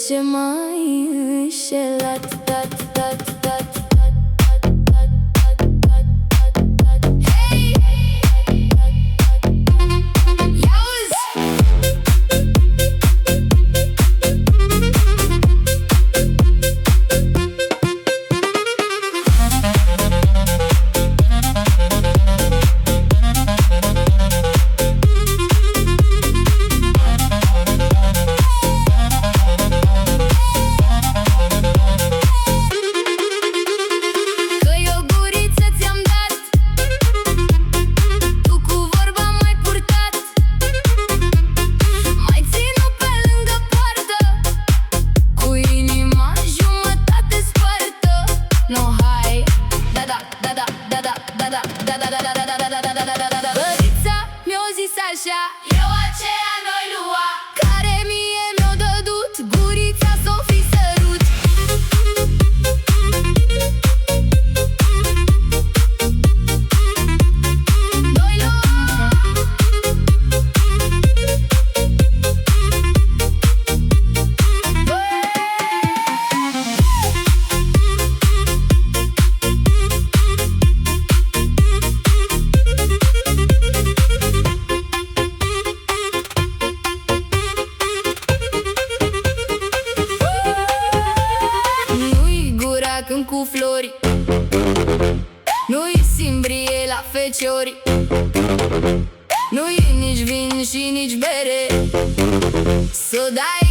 ce m-ai înșelat. Hey! Ia-uzi! Bărița mi-o zis așa, eu aceea n-o lua, care mie mi-o dădut, gurița s-o fi sărut. N-o lua. Când cu flori, nu-i simbrie la feciori, nu-i nici vin și nici bere, s-o dai